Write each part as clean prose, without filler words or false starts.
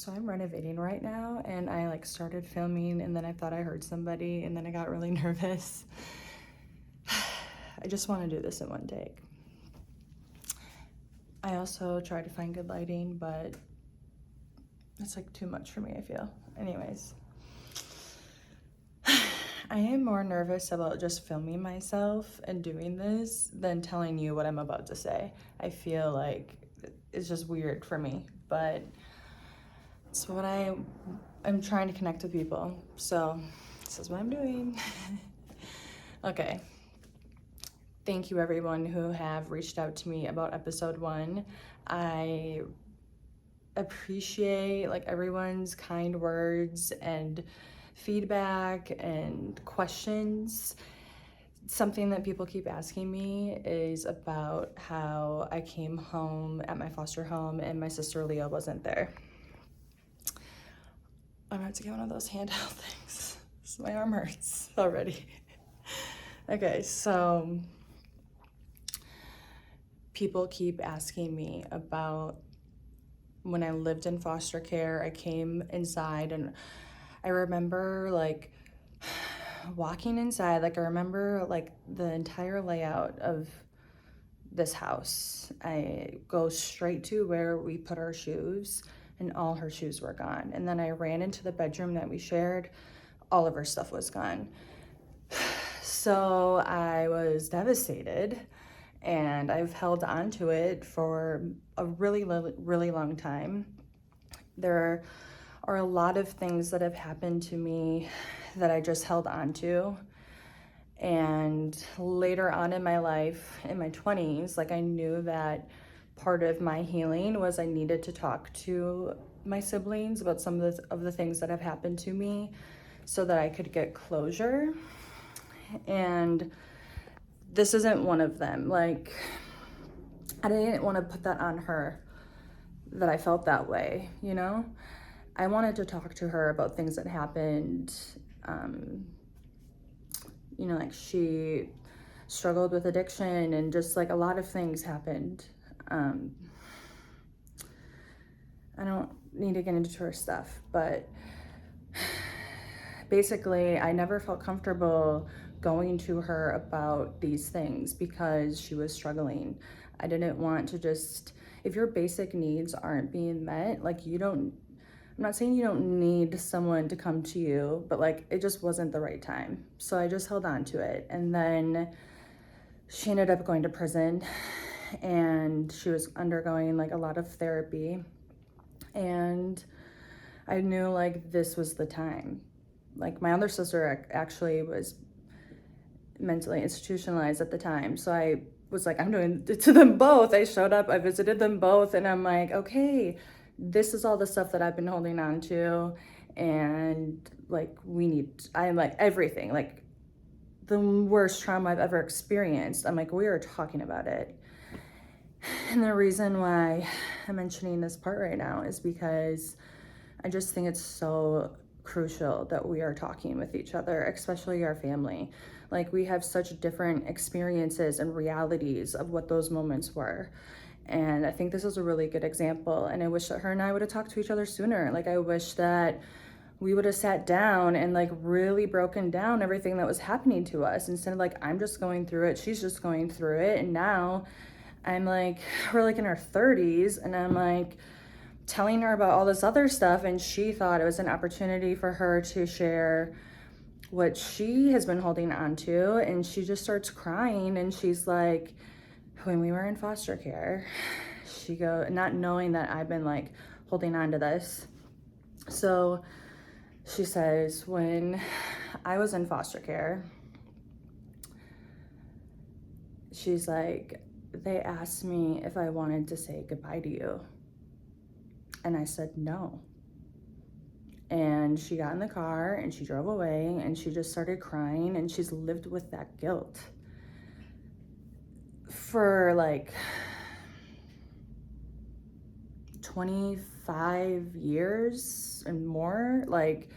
So I'm renovating right now, and I like started filming, and then I thought I heard somebody, and then I got really nervous. I just want to do this in one take. I also tried to find good lighting, but it's like too much for me, I feel. Anyways, I am more nervous about just filming myself and doing this than telling you what I'm about to say. I feel like it's just weird for me, but it's what I'm trying to connect with people. So this is what I'm doing. Okay. Thank you everyone who have reached out to me about episode 1. I appreciate like everyone's kind words and feedback and questions. Something that people keep asking me is about how I came home at my foster home and my sister Leah wasn't there. I'm about to get one of those handheld things. My arm hurts already. Okay, so people keep asking me about when I lived in foster care. I came inside and I remember like walking inside, like I remember like the entire layout of this house. I go straight to where we put our shoes and all her shoes were gone. And then I ran into the bedroom that we shared. All of her stuff was gone. So I was devastated, and I've held on to it for a really long time. There are a lot of things that have happened to me that I just held on to. And later on in my life, in my 20s, like I knew that part of my healing was I needed to talk to my siblings about some of the things that have happened to me so that I could get closure. And this isn't one of them. Like, I didn't want to put that on her, that I felt that way, you know? I wanted to talk to her about things that happened. You know, like she struggled with addiction and just like a lot of things happened. I don't need to get into her stuff, but basically I never felt comfortable going to her about these things because she was struggling. I didn't want to just, if your basic needs aren't being met, like I'm not saying you don't need someone to come to you, but like it just wasn't the right time. So I just held on to it. And then she ended up going to prison, and she was undergoing like a lot of therapy. And I knew like this was the time. Like my other sister actually was mentally institutionalized at the time. So I was like, I'm doing it to them both. I showed up, I visited them both, and I'm like, okay, this is all the stuff that I've been holding on to. And like, I'm like everything, like the worst trauma I've ever experienced. I'm like, we are talking about it. And the reason why I'm mentioning this part right now is because I just think it's so crucial that we are talking with each other, especially our family. Like we have such different experiences and realities of what those moments were. And I think this is a really good example. And I wish that her and I would have talked to each other sooner. Like I wish that we would have sat down and like really broken down everything that was happening to us, instead of like, I'm just going through it, she's just going through it. And now I'm like, we're like in our 30s, and I'm like telling her about all this other stuff, and she thought it was an opportunity for her to share what she has been holding on to. And she just starts crying, and she's like, when we were in foster care, not knowing that I've been like holding on to this. So she says, when I was in foster care, she's like, they asked me if I wanted to say goodbye to you. And I said no. And she got in the car and she drove away, and she just started crying, and she's lived with that guilt for like 25 years and more. Like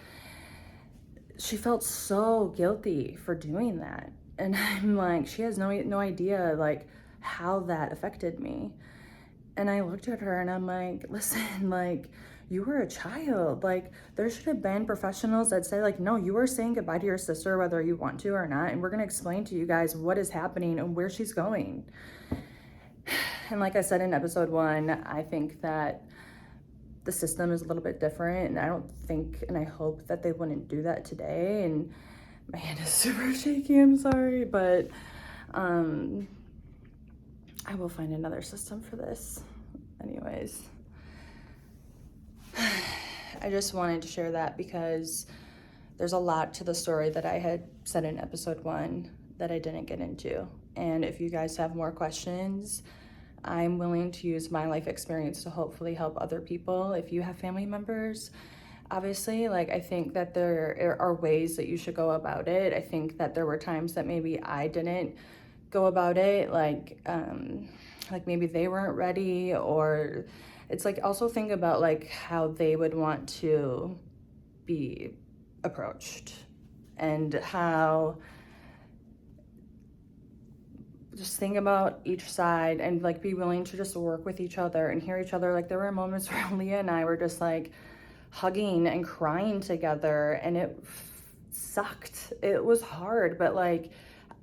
she felt so guilty for doing that. And I'm like, she has no idea like how that affected me. And I looked at her and I'm like, listen, like you were a child. Like, there should have been professionals that say, like, no, you are saying goodbye to your sister whether you want to or not, and we're going to explain to you guys what is happening and where she's going. And like I said in episode 1, I think that the system is a little bit different, and I don't think, and I hope that they wouldn't do that today. And my hand is super shaky, I'm sorry, but I will find another system for this. Anyways, I just wanted to share that because there's a lot to the story that I had said in episode 1 that I didn't get into. And if you guys have more questions, I'm willing to use my life experience to hopefully help other people. If you have family members, obviously, like, I think that there are ways that you should go about it. I think that there were times that maybe I didn't go about it, like maybe they weren't ready, or it's like, also think about like how they would want to be approached, and how, just think about each side and like be willing to just work with each other and hear each other. Like, there were moments where Leah and I were just like hugging and crying together, and it sucked. It was hard, but like,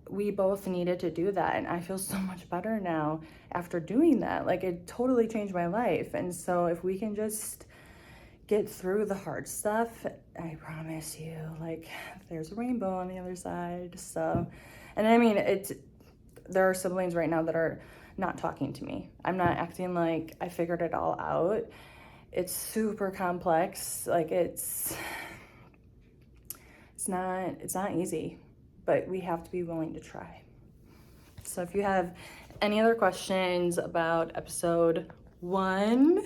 we both needed to do that, and I feel so much better now after doing that. Like, it totally changed my life. And so if we can just get through the hard stuff, I promise you, like, there's a rainbow on the other side. So, and I mean, there are siblings right now that are not talking to me. I'm not acting like I figured it all out. It's super complex. Like, it's not easy, but we have to be willing to try. So if you have any other questions about episode 1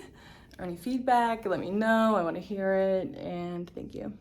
or any feedback, let me know. I want to hear it, and thank you.